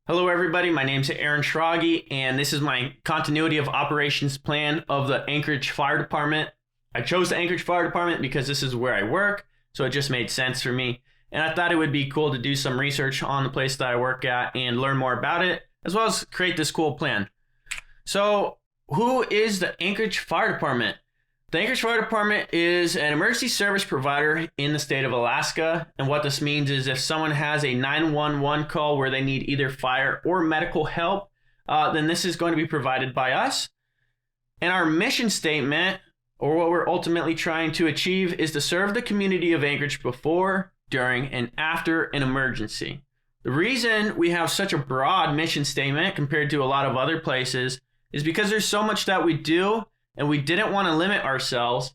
Hello, everybody. My name is Aaron Schragi, and this is my continuity of operations plan of the Anchorage Fire Department. I chose the Anchorage Fire Department because this is where I work, so it just made sense for me. And I thought it would be cool to do some research on the place that I work at and learn more about it, as well as create this cool plan. So, who is the Anchorage Fire Department? The Anchorage Fire Department is an emergency service provider in the state of Alaska. And what this means is if someone has a 911 call where they need either fire or medical help, then this is going to be provided by us. And our mission statement, or what we're ultimately trying to achieve, is to serve the community of Anchorage before, during, and after an emergency. The reason we have such a broad mission statement compared to a lot of other places is because there's so much that we do, and we didn't want to limit ourselves,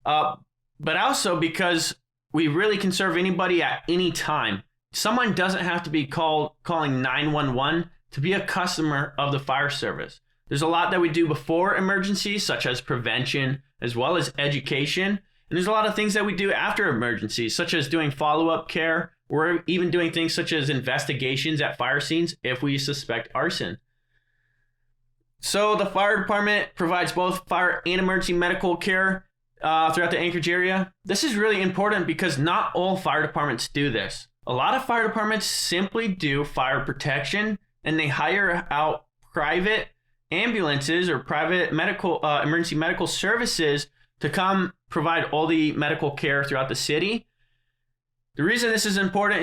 but also because we really can serve anybody at any time. Someone doesn't have to be calling 911 to be a customer of the fire service. There's a lot that we do before emergencies, such as prevention, as well as education. And there's a lot of things that we do after emergencies, such as doing follow-up care, or even doing things such as investigations at fire scenes if we suspect arson. So the fire department provides both fire and emergency medical care throughout the Anchorage area. This is really important because not all fire departments do this. A lot of fire departments simply do fire protection, and they hire out private ambulances or private medical emergency medical services to come provide all the medical care throughout the city. The reason this is important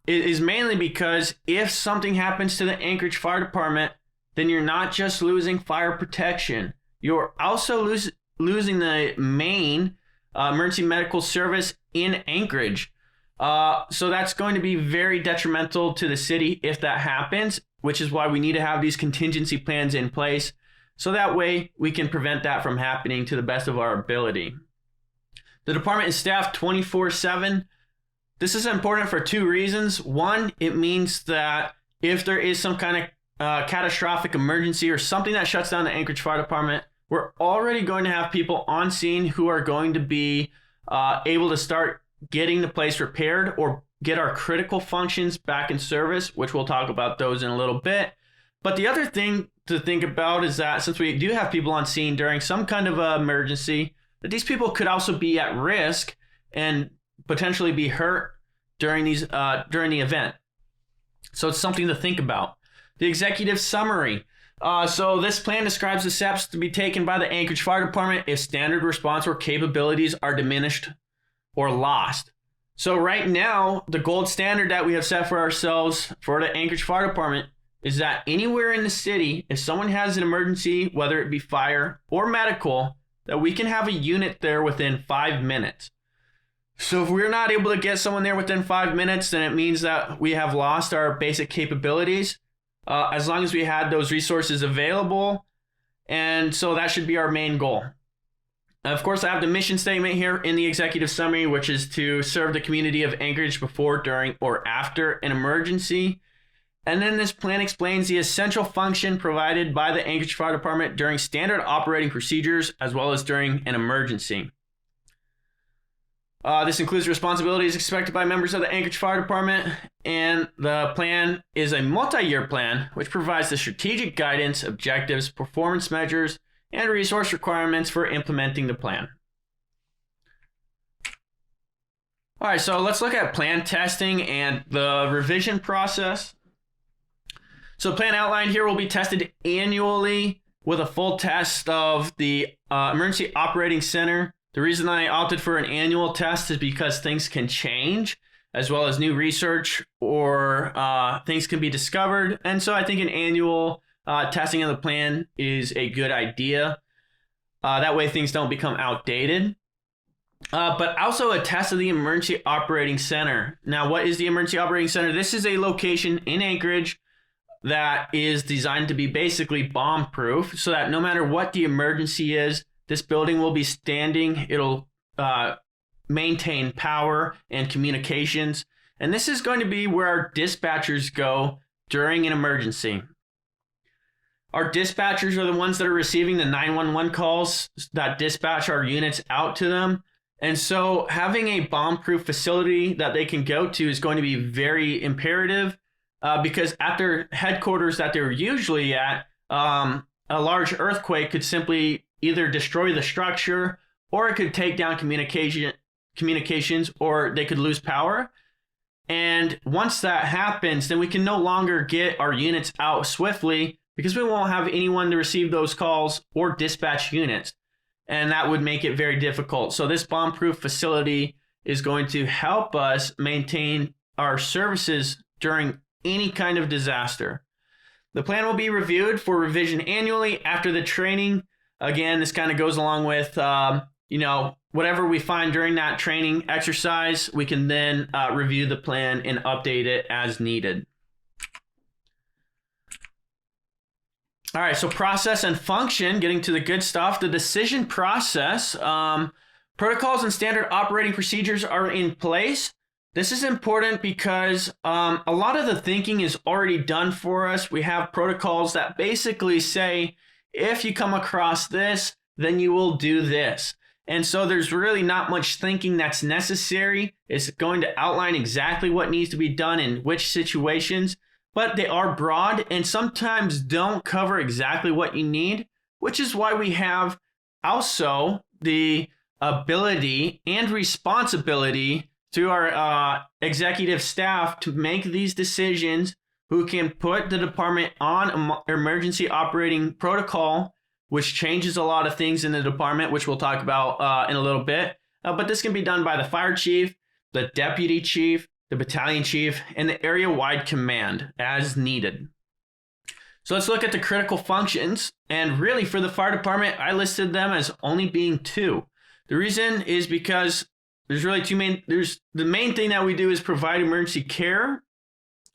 is mainly because if something happens to the Anchorage Fire Department, then you're not just losing fire protection. You're also losing the main emergency medical service in Anchorage. So that's going to be very detrimental to the city if that happens, which is why we need to have these contingency plans in place. So that way we can prevent that from happening to the best of our ability. The department is staffed 24/7. This is important for two reasons. One, it means that if there is some kind of catastrophic emergency or something that shuts down the Anchorage Fire Department, we're already going to have people on scene who are going to be able to start getting the place repaired or get our critical functions back in service, which we'll talk about those in a little bit. But the other thing to think about is that since we do have people on scene during some kind of emergency, that these people could also be at risk and potentially be hurt during the event. So it's something to think about. The executive summary. So this plan describes the steps to be taken by the Anchorage Fire Department if standard response or capabilities are diminished or lost. So right now, the gold standard that we have set for ourselves for the Anchorage Fire Department is that anywhere in the city, if someone has an emergency, whether it be fire or medical, that we can have a unit there within 5 minutes. So if we're not able to get someone there within 5 minutes, then it means that we have lost our basic capabilities. As long as we had those resources available. And so that should be our main goal. Of course, I have the mission statement here in the executive summary, which is to serve the community of Anchorage before, during, or after an emergency. And then this plan explains the essential function provided by the Anchorage Fire Department during standard operating procedures, as well as during an emergency. This includes responsibilities expected by members of the Anchorage Fire Department, and the plan is a multi-year plan which provides the strategic guidance, objectives, performance measures, and resource requirements for implementing the plan. All right, so let's look at plan testing and the revision process. So the plan outlined here will be tested annually with a full test of the Emergency Operating Center. The reason I opted for an annual test is because things can change, as well as new research or things can be discovered. And so I think an annual testing of the plan is a good idea. That way things don't become outdated. But also a test of the Emergency Operating Center. Now, what is the Emergency Operating Center? This is a location in Anchorage that is designed to be basically bomb-proof, so that no matter what the emergency is, this building will be standing. It'll maintain power and communications. And this is going to be where our dispatchers go during an emergency. Our dispatchers are the ones that are receiving the 911 calls that dispatch our units out to them. And so having a bomb-proof facility that they can go to is going to be very imperative. because at their headquarters that they're usually at, a large earthquake could simply either destroy the structure, or it could take down communications, or they could lose power. And once that happens, then we can no longer get our units out swiftly because we won't have anyone to receive those calls or dispatch units. And that would make it very difficult. So this bomb-proof facility is going to help us maintain our services during any kind of disaster. The plan will be reviewed for revision annually after the training. Again, this kind of goes along with, whatever we find during that training exercise, we can then review the plan and update it as needed. All right, so process and function, getting to the good stuff. The decision process, protocols and standard operating procedures are in place. This is important because a lot of the thinking is already done for us. We have protocols that basically say, if you come across this, then you will do this. And so there's really not much thinking that's necessary. It's going to outline exactly what needs to be done in which situations, but they are broad and sometimes don't cover exactly what you need, which is why we have also the ability and responsibility through our executive staff to make these decisions, who can put the department on emergency operating protocol, which changes a lot of things in the department, which we'll talk about in a little bit. But this can be done by the fire chief, the deputy chief, the battalion chief, and the area-wide command as needed. So let's look at the critical functions. And really for the fire department, I listed them as only being 2. The reason is because there's really the main thing that we do is provide emergency care,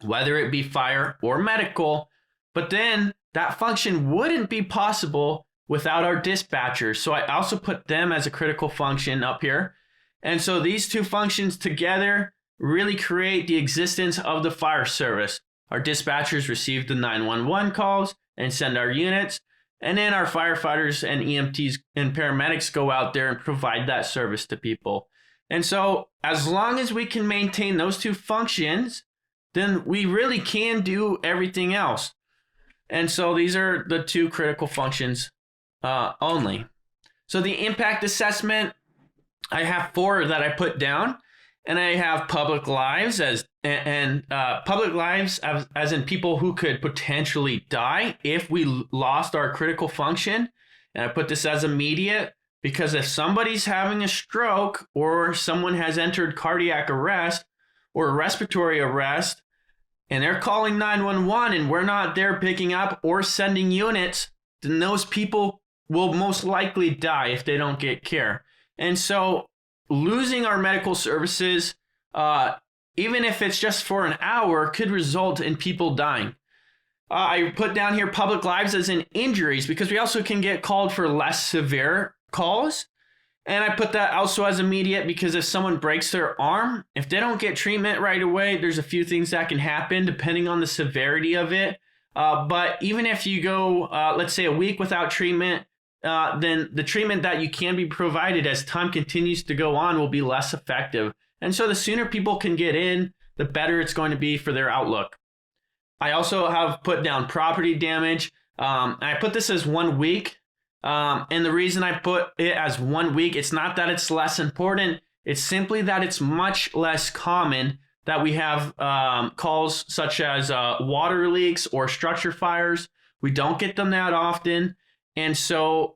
whether it be fire or medical, but then that function wouldn't be possible without our dispatchers. So I also put them as a critical function up here. And so these 2 functions together really create the existence of the fire service. Our dispatchers receive the 911 calls and send our units, and then our firefighters and EMTs and paramedics go out there and provide that service to people. And so as long as we can maintain those 2 functions, then we really can do everything else. And so these are the 2 critical functions only. So the impact assessment, I have 4 that I put down, and I have public lives as in people who could potentially die if we lost our critical function. And I put this as immediate because if somebody's having a stroke or someone has entered cardiac arrest or respiratory arrest, and they're calling 911 and we're not there picking up or sending units, then those people will most likely die if they don't get care. And so losing our medical services, even if it's just for an hour, could result in people dying. I put down here public lives as in injuries because we also can get called for less severe calls. And I put that also as immediate because if someone breaks their arm, if they don't get treatment right away, there's a few things that can happen depending on the severity of it. But even if you go, let's say, a week without treatment, then the treatment that you can be provided as time continues to go on will be less effective. And so the sooner people can get in, the better it's going to be for their outlook. I also have put down property damage. I put this as 1 week. And the reason I put it as 1 week, it's not that it's less important. It's simply that it's much less common that we have calls such as water leaks or structure fires. We don't get them that often. And so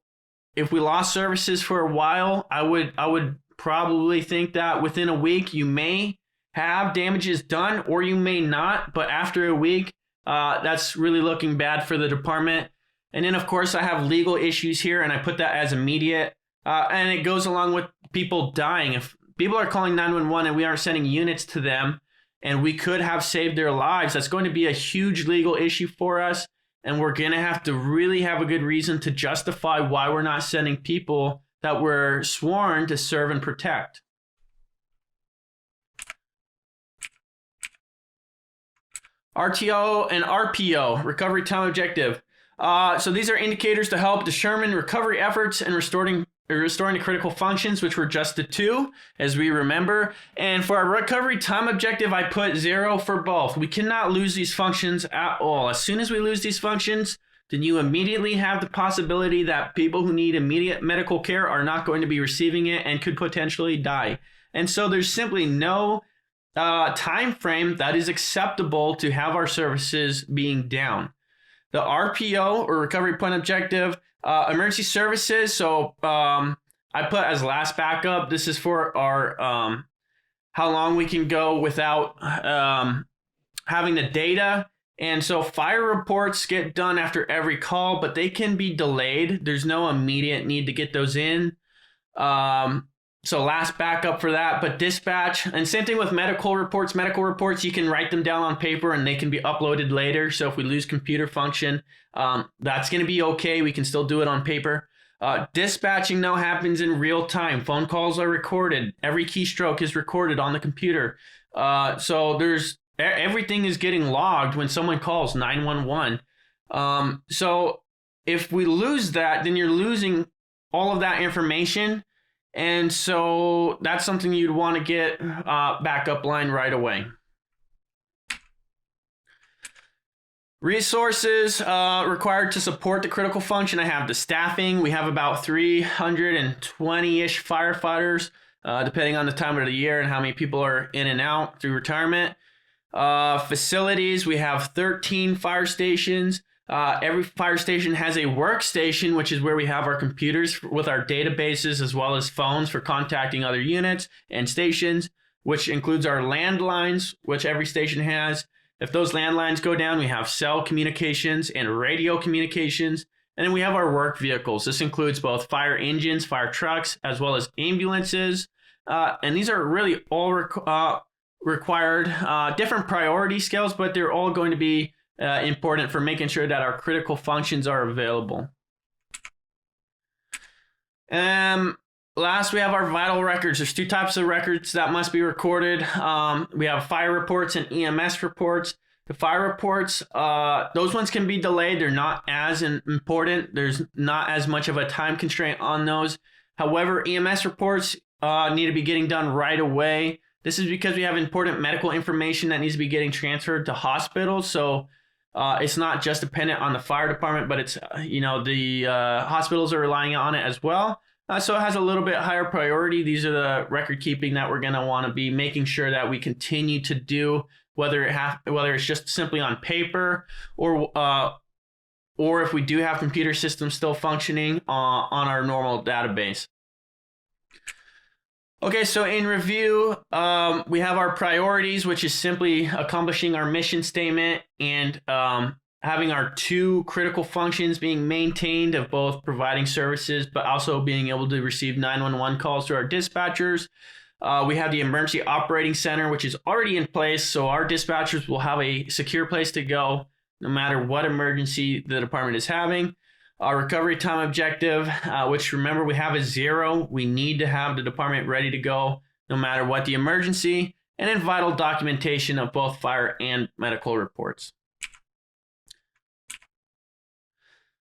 if we lost services for a while, I would probably think that within a week you may have damages done or you may not. But after a week, that's really looking bad for the department. And then, of course, I have legal issues here, and I put that as immediate. And it goes along with people dying. If people are calling 911 and we aren't sending units to them, and we could have saved their lives, that's going to be a huge legal issue for us. And we're going to have to really have a good reason to justify why we're not sending people that were sworn to serve and protect. RTO and RPO, recovery time objective. So these are indicators to help determine recovery efforts and restoring the critical functions, which were just the 2, as we remember. And for our recovery time objective, I put 0 for both. We cannot lose these functions at all. As soon as we lose these functions, then you immediately have the possibility that people who need immediate medical care are not going to be receiving it and could potentially die. And so there's simply no time frame that is acceptable to have our services being down. The RPO, or recovery point objective, emergency services. So I put as last backup. This is for our how long we can go without having the data. And so fire reports get done after every call, but they can be delayed. There's no immediate need to get those in. So last backup for that, but dispatch, and same thing with medical reports. Medical reports, you can write them down on paper and they can be uploaded later. So if we lose computer function, that's going to be okay. We can still do it on paper. Dispatching now happens in real time. Phone calls are recorded. Every keystroke is recorded on the computer. So everything is getting logged when someone calls 911. So if we lose that, then you're losing all of that information. And so that's something you'd want to get backup line right away. Resources required to support the critical function. I have the staffing. We have about 320-ish firefighters, depending on the time of the year and how many people are in and out through retirement. Facilities, we have 13 fire stations. Every fire station has a workstation, which is where we have our computers with our databases, as well as phones for contacting other units and stations, which includes our landlines, which every station has. If those landlines go down, we have cell communications and radio communications. And then we have our work vehicles. This includes both fire engines, fire trucks, as well as ambulances. And these are really all required different priority scales, but they're all going to be important for making sure that our critical functions are available. Last, we have our vital records. There's 2 types of records that must be recorded. We have fire reports and EMS reports. The fire reports, those ones can be delayed. They're not as important. There's not as much of a time constraint on those. However, EMS reports need to be getting done right away. This is because we have important medical information that needs to be getting transferred to hospitals. So it's not just dependent on the fire department, but it's, the hospitals are relying on it as well. So it has a little bit higher priority. These are the record keeping that we're going to want to be making sure that we continue to do, whether it's just simply on paper or if we do have computer systems still functioning on our normal database. Okay, so in review, we have our priorities, which is simply accomplishing our mission statement and having our 2 critical functions being maintained of both providing services, but also being able to receive 911 calls to our dispatchers. We have the emergency operating center, which is already in place. So our dispatchers will have a secure place to go no matter what emergency the department is having. Our recovery time objective, which remember we have a 0. We need to have the department ready to go no matter what the emergency. And then vital documentation of both fire and medical reports.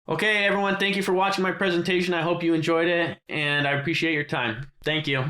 Okay, everyone, thank you for watching my presentation. I hope you enjoyed it, and I appreciate your time. Thank you.